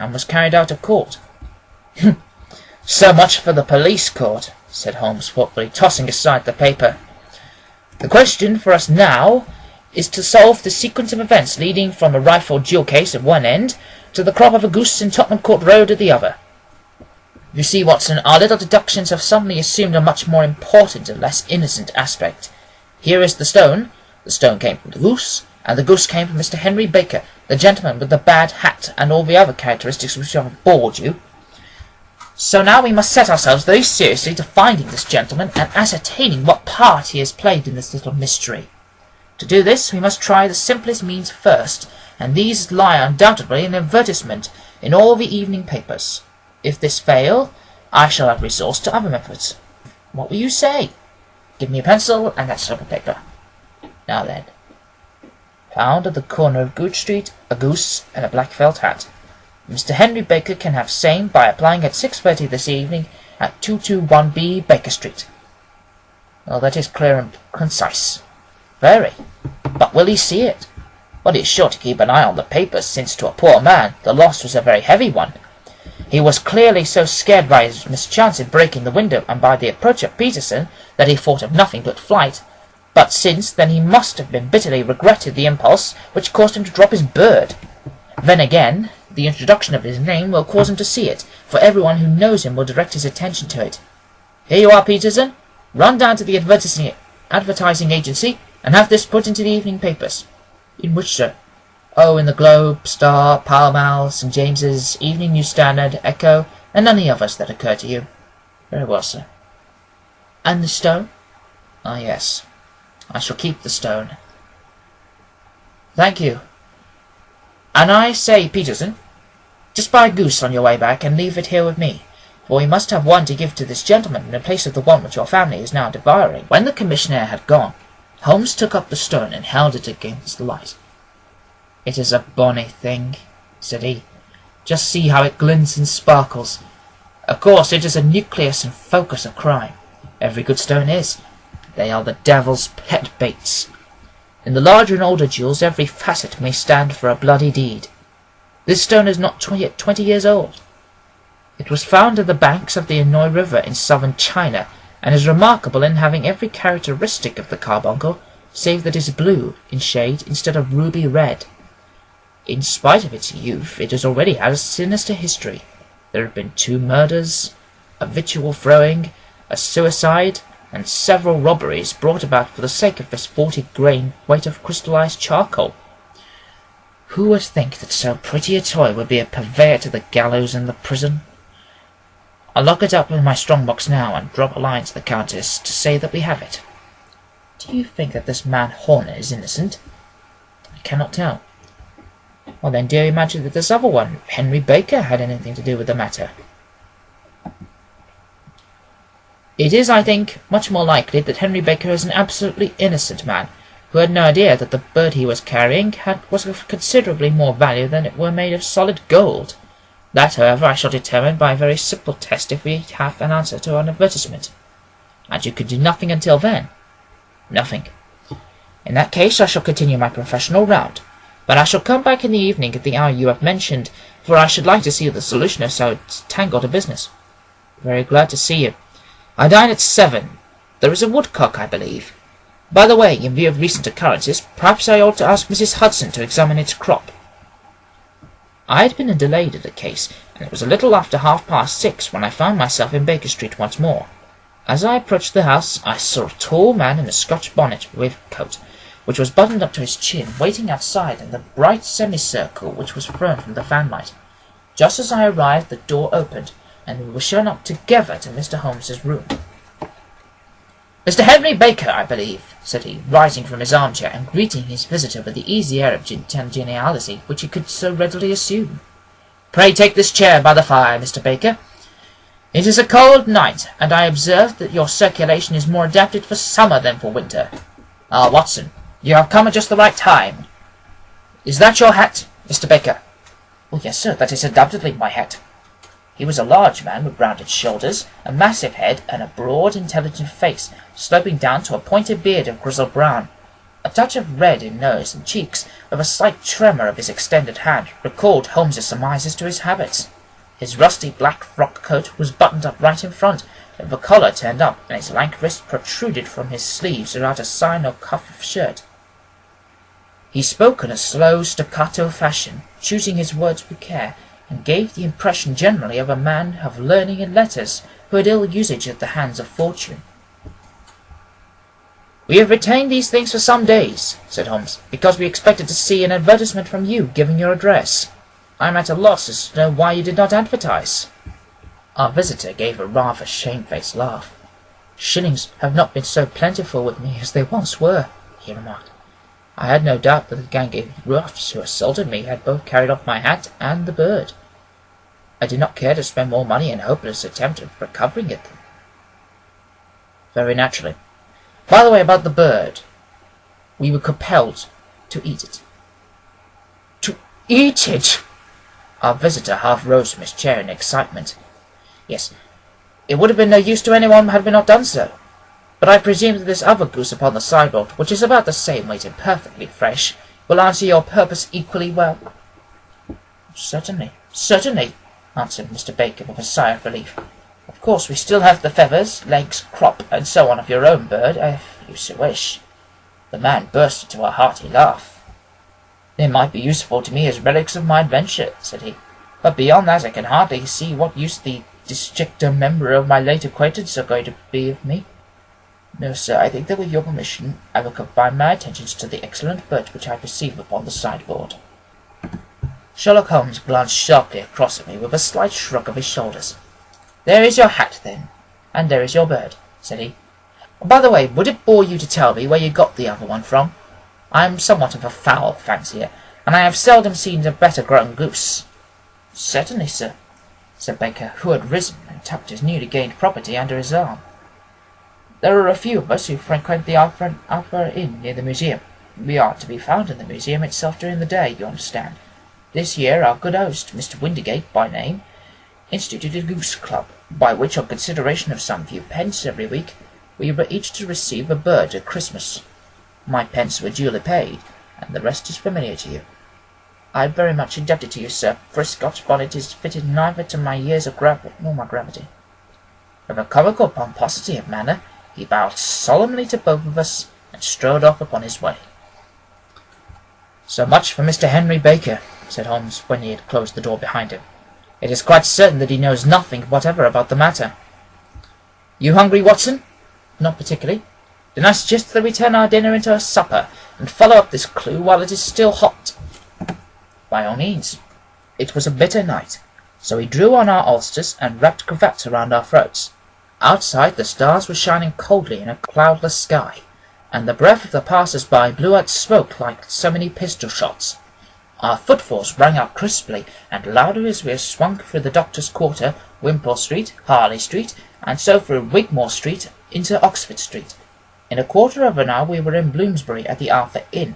and was carried out of court." "So much for the police court," said Holmes thoughtfully, tossing aside the paper. "The question for us now is to solve the sequence of events leading from a rifle jewel case at one end to the crop of a goose in Tottenham Court Road at the other. You see, Watson, our little deductions have suddenly assumed a much more important and less innocent aspect. Here is the stone. The stone came from the goose, and the goose came from Mr. Henry Baker, the gentleman with the bad hat, and all the other characteristics which have bored you. So now we must set ourselves very seriously to finding this gentleman and ascertaining what part he has played in this little mystery. To do this, we must try the simplest means first, and these lie undoubtedly in advertisement in all the evening papers. If this fail, I shall have resource to other methods. What will you say? Give me a pencil and that slip of paper. Now then. Found at the corner of Good Street, a goose and a black felt hat. Mr. Henry Baker can have same by applying at 6:30 this evening at 221B Baker Street. Well, that is clear and concise. Very. But will he see it? Well, he is sure to keep an eye on the papers, since to a poor man the loss was a very heavy one. He was clearly so scared by his mischance in breaking the window and by the approach of Peterson that he thought of nothing but flight. But since then he must have been bitterly regretted the impulse which caused him to drop his bird. Then again, the introduction of his name will cause him to see it, for everyone who knows him will direct his attention to it. Here you are, Peterson. Run down to the advertising agency and have this put into the evening papers. In which, sir? Oh, in the Globe, Star, Pall Mall, St. James's, Evening News Standard, Echo, and any others that occur to you. Very well, sir. And the stone? Ah, yes. I shall keep the stone. Thank you. And I say, Peterson, just buy a goose on your way back and leave it here with me, for we must have one to give to this gentleman in place of the one which your family is now devouring. When the Commissionaire had gone, Holmes took up the stone and held it against the light. "It is a bonny thing," said he. "Just see how it glints and sparkles. Of course, it is a nucleus and focus of crime. Every good stone is. They are the devil's pet baits. In the larger and older jewels, every facet may stand for a bloody deed. This stone is not yet 20 years old. It was found in the banks of the Anoi River in southern China, and is remarkable in having every characteristic of the carbuncle, save that it is blue in shade instead of ruby red. In spite of its youth, it has already had a sinister history. There have been 2 murders, a victual throwing, a suicide, and several robberies brought about for the sake of this 40-grain weight of crystallized charcoal. Who would think that so pretty a toy would be a purveyor to the gallows and the prison? I'll lock it up in my strong-box now and drop a line to the Countess to say that we have it. Do you think that this man Horner is innocent? I cannot tell. Well, then, do you imagine that this other one, Henry Baker, had anything to do with the matter? It is, I think, much more likely that Henry Baker is an absolutely innocent man, who had no idea that the bird he was carrying was of considerably more value than it were made of solid gold. That, however, I shall determine by a very simple test if we have an answer to an advertisement. And you could do nothing until then? Nothing. In that case, I shall continue my professional round. But I shall come back in the evening at the hour you have mentioned, for I should like to see the solution of so tangled a business. Very glad to see you. I dine at 7. There is a woodcock, I believe. By the way, in view of recent occurrences, perhaps I ought to ask Mrs. Hudson to examine its crop. I had been delayed at the case, and it was a little after 6:30 when I found myself in Baker Street once more. As I approached the house, I saw a tall man in a Scotch bonnet with coat, which was buttoned up to his chin, waiting outside in the bright semicircle which was thrown from the fanlight. Just as I arrived, the door opened, and we were shown up together to Mr. Holmes's room. "Mr. Henry Baker, I believe," said he, rising from his armchair and greeting his visitor with the easy air of geniality which he could so readily assume. "Pray take this chair by the fire, Mr. Baker. It is a cold night, and I observe that your circulation is more adapted for summer than for winter. Ah, Watson, you have come at just the right time. Is that your hat, Mr. Baker?" "Oh, yes, sir, that is undoubtedly my hat." He was a large man with rounded shoulders, a massive head, and a broad, intelligent face, sloping down to a pointed beard of grizzled brown. A touch of red in nose and cheeks, with a slight tremor of his extended hand, recalled Holmes's surmises to his habits. His rusty black frock coat was buttoned up right in front, with the collar turned up, and his lank wrist protruded from his sleeves without a sign or cuff of shirt. He spoke in a slow, staccato fashion, choosing his words with care, and gave the impression generally of a man of learning and letters, who had ill usage at the hands of fortune. "We have retained these things for some days," said Holmes, "because we expected to see an advertisement from you giving your address. I am at a loss as to know why you did not advertise." Our visitor gave a rather shamefaced laugh. "Shillings have not been so plentiful with me as they once were," he remarked. "I had no doubt that the gang of roughs who assaulted me had both carried off my hat and the bird. I did not care to spend more money in a hopeless attempt of recovering it." "Very naturally. By the way, about the bird, we were compelled to eat it." "To eat it?" Our visitor half rose from his chair in excitement. "Yes, it would have been no use to anyone had we not done so. But I presume that this other goose upon the sideboard, which is about the same weight and perfectly fresh, will answer your purpose equally well." "Certainly, certainly," answered Mr. Baker with a sigh of relief. "Of course we still have the feathers, legs, crop, and so on of your own bird, if you so wish." The man burst into a hearty laugh. "They might be useful to me as relics of my adventure," said he. "But beyond that I can hardly see what use the disjecta member of my late acquaintance are going to be of me. No, sir, I think that with your permission I will confine my attentions to the excellent bird which I perceive upon the sideboard." Sherlock Holmes glanced sharply across at me with a slight shrug of his shoulders. "There is your hat, then, and there is your bird," said he. "By the way, would it bore you to tell me where you got the other one from? I am somewhat of a fowl fancier, and I have seldom seen a better-grown goose." "Certainly, sir," said Baker, who had risen and tucked his newly gained property under his arm. "There are a few of us who frequent the Upper Inn near the museum. We are to be found in the museum itself during the day, you understand. This year our good host, Mr. Windigate by name, instituted a goose club, by which, on consideration of some few pence every week, we were each to receive a bird at Christmas. My pence were duly paid, and the rest is familiar to you. I am very much indebted to you, sir, for a Scotch bonnet is fitted neither to my years of nor my gravity." With a comical pomposity of manner, he bowed solemnly to both of us, and strode off upon his way. "So much for Mr. Henry Baker," said Holmes, when he had closed the door behind him. "It is quite certain that he knows nothing whatever about the matter. You hungry, Watson?" "Not particularly." "Then I suggest that we turn our dinner into a supper, and follow up this clue while it is still hot." "By all means." It was a bitter night, so we drew on our ulsters and wrapped cravats around our throats. Outside the stars were shining coldly in a cloudless sky, and the breath of the passers-by blew out smoke like so many pistol shots. Our footfalls rang out crisply and louder as we swung through the Doctor's Quarter, Wimpole Street, Harley Street, and so through Wigmore Street into Oxford Street. In a quarter of an hour we were in Bloomsbury at the Arthur Inn,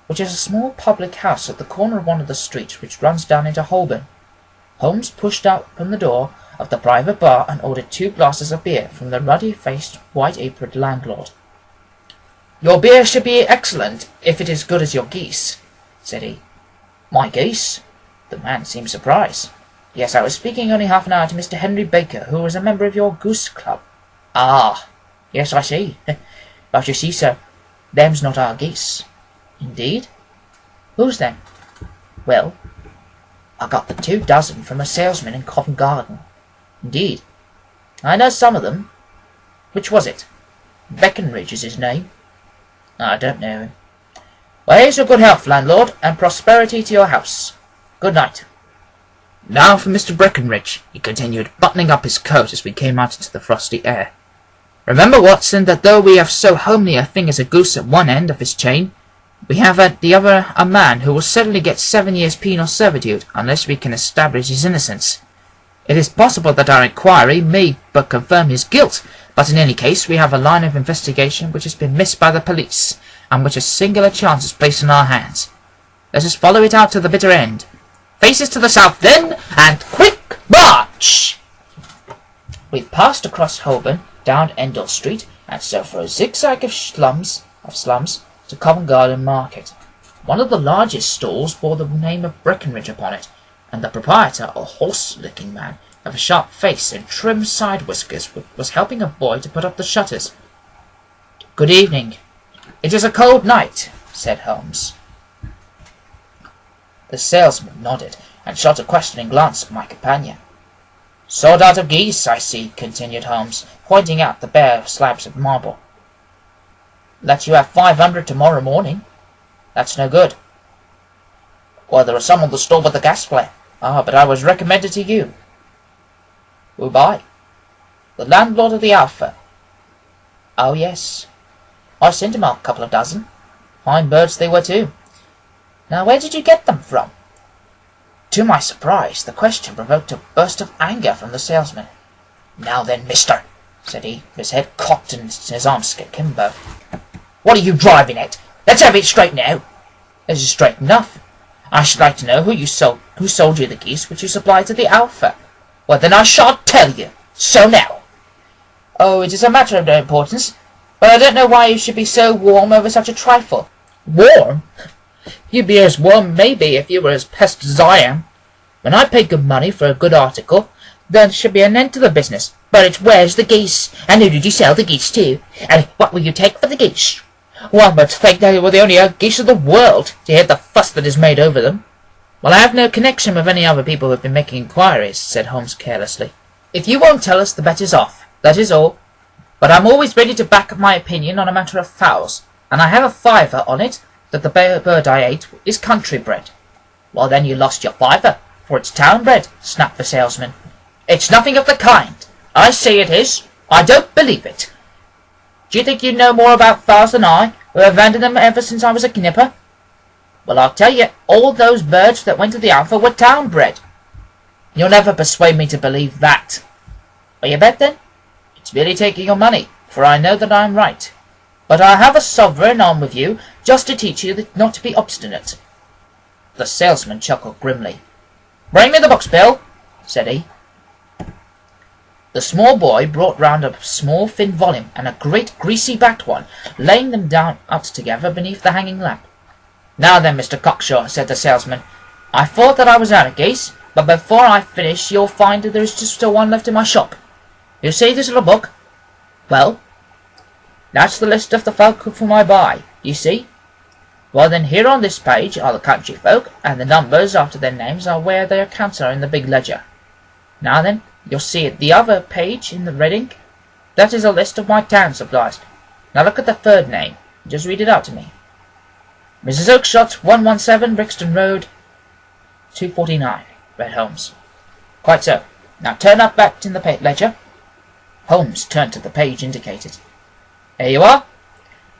which is a small public house at the corner of one of the streets which runs down into Holborn. Holmes pushed out from the door of the private bar and ordered 2 glasses of beer from the ruddy-faced, white-aproned landlord. "Your beer should be excellent, if it is good as your geese," said he. "My geese?" The man seemed surprised. "Yes, I was speaking only half an hour to Mr. Henry Baker, who is a member of your goose club." "Ah, yes, I see. But you see, sir, them's not our geese." "Indeed? Whose then?" "Well, I got the 2 dozen from a salesman in Covent Garden." "Indeed? I know some of them. Which was it?" "Breckenridge is his name." "I don't know him." "Well, here's your good health, landlord, and prosperity to your house. Good night." "Now for Mr. Breckenridge," he continued, buttoning up his coat as we came out into the frosty air. "Remember, Watson, that though we have so homely a thing as a goose at one end of his chain, we have at the other a man who will certainly get 7 years' penal servitude unless we can establish his innocence. It is possible that our inquiry may but confirm his guilt, but in any case we have a line of investigation which has been missed by the police, and which a singular chance has placed in our hands. Let us follow it out to the bitter end. Faces to the south, then, and quick march!" We passed across Holborn, down Endell Street, and so through a zigzag of slums, to Covent Garden Market. One of the largest stalls bore the name of Breckenridge upon it, and the proprietor, a horse-looking man of a sharp face and trim side whiskers, was helping a boy to put up the shutters. "Good evening. It is a cold night," said Holmes. The salesman nodded and shot a questioning glance at my companion. "Sold out of geese, I see," continued Holmes, pointing out the bare slabs of marble. "Let you have 500 tomorrow morning." "That's no good." "Well, there are some on the store with the gas flare." "Ah, but I was recommended to you." "Who by?" "The landlord of the Alpha." "Oh, yes. I sent him a couple of dozen. Fine birds they were, too. Now, where did you get them from?" To my surprise, the question provoked a burst of anger from the salesman. "Now then, mister," said he, his head cocked and his arms akimbo. "What are you driving at? Let's have it straight now." "This is straight enough. I should like to know who sold you the geese which you supplied to the Alpha." "Well, then I shan't tell you. So now." "Oh, it is a matter of no importance, but I don't know why you should be so warm over such a trifle." "Warm? You'd be as warm, maybe, if you were as pest as I am. When I pay good money for a good article, there should be an end to the business. But it's where's the geese? And who did you sell the geese to? And what will you take for the geese? One would think they were the only geese of the world, to hear the fuss that is made over them." "Well, I have no connection with any other people who have been making inquiries," said Holmes carelessly. "If you won't tell us, the bet is off. That is all. But I'm always ready to back up my opinion on a matter of fowls, and I have a fiver on it that the bird I ate is country bred." "Well, then you lost your fiver, for it's town bred," snapped the salesman. "It's nothing of the kind. I say it is. I don't believe it. Do you think you know more about fowls than I, who have vended them ever since I was a knipper? Well, I'll tell you, all those birds that went to the Alpha were town bred." "You'll never persuade me to believe that." "Will you bet, then?" "It's merely taking your money, for I know that I am right. But I have a sovereign on with you, just to teach you not to be obstinate." The salesman chuckled grimly. "Bring me the books, Bill," said he. The small boy brought round a small thin volume and a great greasy-backed one, laying them down out together beneath the hanging lamp. "Now then, Mr. Cockshaw," said the salesman, "I thought that I was out of geese, but before I finish you'll find that there is just still one left in my shop. You see this little book? Well, that's the list of the folk whom I buy, you see. Well, then, here on this page are the country folk, and the numbers after their names are where their accounts are in the big ledger. Now then, you'll see at the other page in the red ink. That is a list of my town supplies. Now look at the third name. Just read it out to me." "Mrs. Oakshott, 117 Brixton Road, 249, read Holmes. "Quite so. Now turn up back in the ledger." Holmes turned to the page indicated. "Here you are.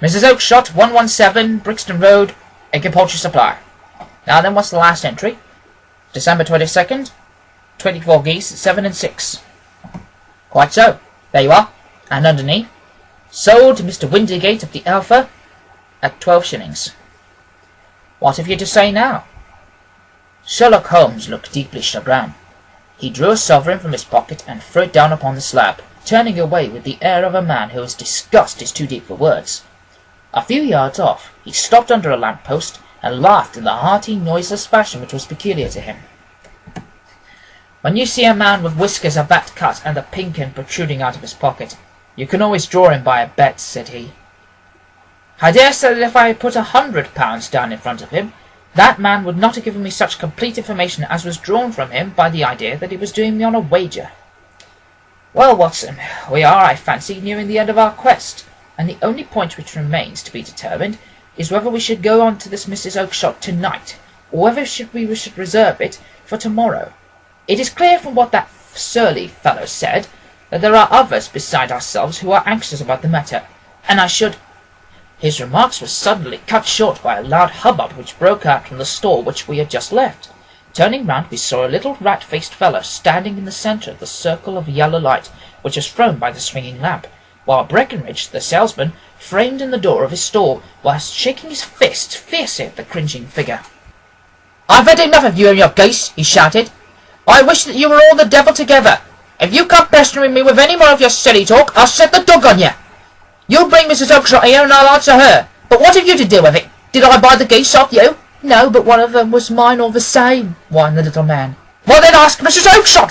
Mrs. Oakshott, 117 Brixton Road, Egg and Poultry Supply. Now then, what's the last entry? December 22nd, 24 geese, 7 and 6. "Quite so. There you are. And underneath, sold to Mr. Windigate of the Alpha at 12 shillings. What have you to say now?" Sherlock Holmes looked deeply chagrined. He drew a sovereign from his pocket and threw it down upon the slab, turning away with the air of a man whose disgust is too deep for words. A few yards off, he stopped under a lamp-post and laughed in the hearty, noiseless fashion which was peculiar to him. "When you see a man with whiskers of that cut and a pink end protruding out of his pocket, you can always draw him by a bet," said he. "I dare say that if I had put £100 down in front of him, that man would not have given me such complete information as was drawn from him by the idea that he was doing me on a wager. Well, Watson, we are, I fancy, nearing the end of our quest, and the only point which remains to be determined is whether we should go on to this Mrs. Oakshott to-night, or whether we should reserve it for to-morrow. It is clear from what that surly fellow said that there are others beside ourselves who are anxious about the matter, and I should—" His remarks were suddenly cut short by a loud hubbub which broke out from the stall which we had just left. Turning round, we saw a little rat-faced fellow standing in the centre of the circle of yellow light which was thrown by the swinging lamp, while Breckenridge, the salesman, framed in the door of his stall, whilst shaking his fist fiercely at the cringing figure. "I've had enough of you and your geese," he shouted. "I wish that you were all the devil together. If you come pestering me with any more of your silly talk, I'll set the dog on you. You bring Mrs. Oakshott here and I'll answer her. But what have you to do with it? Did I buy the geese off you? No, but one of them was mine all the same, whined the little man. Well then ask Mrs. Oakshott